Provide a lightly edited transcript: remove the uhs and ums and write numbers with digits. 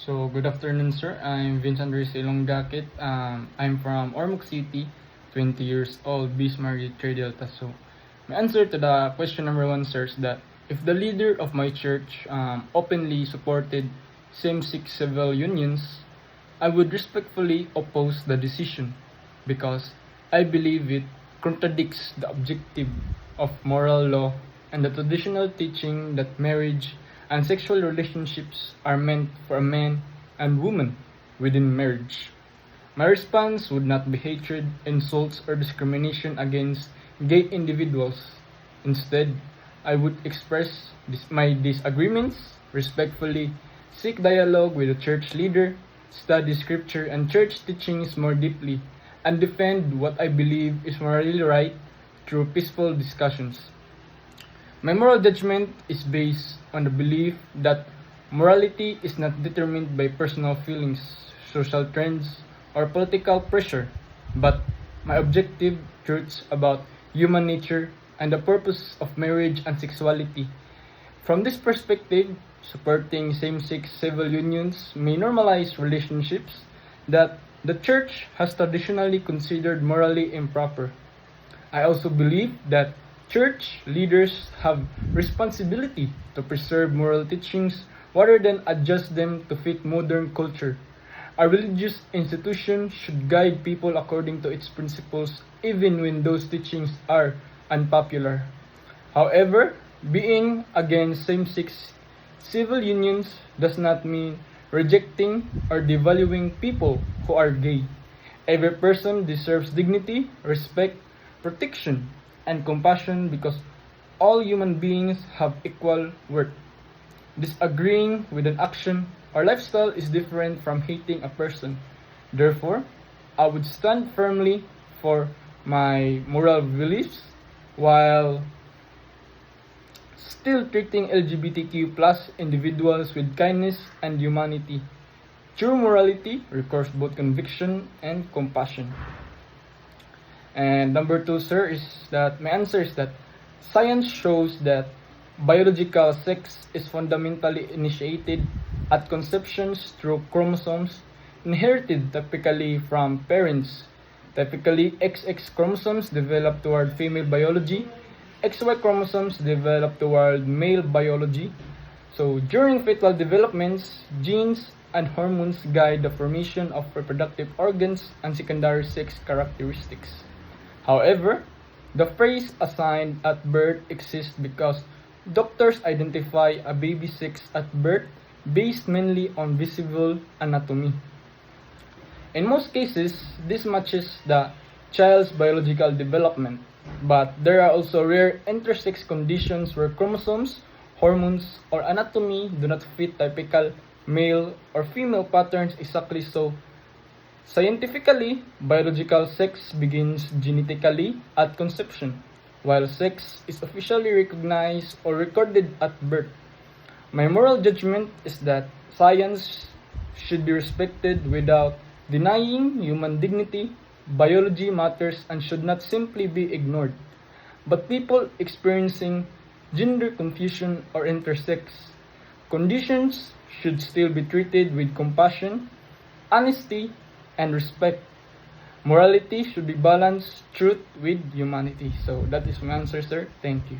So, good afternoon, sir. I'm Vincent Ruiz Ilongdakit. I'm from Ormoc City, 20 years old, Bismarck, Trade Delta. So, my answer to the question number one, sir, is that if the leader of my church openly supported same-sex civil unions, I would respectfully oppose the decision because I believe it contradicts the objective of moral law and the traditional teaching that marriage and sexual relationships are meant for a man and woman within marriage. My response would not be hatred, insults, or discrimination against gay individuals. Instead, I would express my disagreements respectfully, seek dialogue with the church leader, study scripture and church teachings more deeply, and defend what I believe is morally right through peaceful discussions. My moral judgment is based on the belief that morality is not determined by personal feelings, social trends, or political pressure, but my objective truths about human nature and the purpose of marriage and sexuality. From this perspective, supporting same-sex civil unions may normalize relationships that the church has traditionally considered morally improper. I also believe that church leaders have responsibility to preserve moral teachings rather than adjust them to fit modern culture. A religious institution should guide people according to its principles even when those teachings are unpopular. However, being against same-sex civil unions does not mean rejecting or devaluing people who are gay. Every person deserves dignity, respect, protection, and compassion because all human beings have equal worth. Disagreeing with an action or lifestyle is different from hating a person. Therefore, I would stand firmly for my moral beliefs while still treating LGBTQ plus individuals with kindness and humanity. True morality requires both conviction and compassion. And number two, sir, is that my answer is that science shows that biological sex is fundamentally initiated at conception through chromosomes inherited typically from parents. Typically, XX chromosomes develop toward female biology, XY chromosomes develop toward male biology. So, during fetal developments, genes and hormones guide the formation of reproductive organs and secondary sex characteristics. However, the phrase assigned at birth exists because doctors identify a baby's sex at birth based mainly on visible anatomy. In most cases, this matches the child's biological development, but there are also rare intersex conditions where chromosomes, hormones, or anatomy do not fit typical male or female patterns exactly so. Scientifically, biological sex begins genetically at conception, while sex is officially recognized or recorded at birth. My moral judgment is that science should be respected without denying human dignity. Biology matters and should not simply be ignored. But people experiencing gender confusion or intersex conditions should still be treated with compassion, honesty, and respect. Morality should be balanced truth with humanity. So that is my answer, sir. Thank you.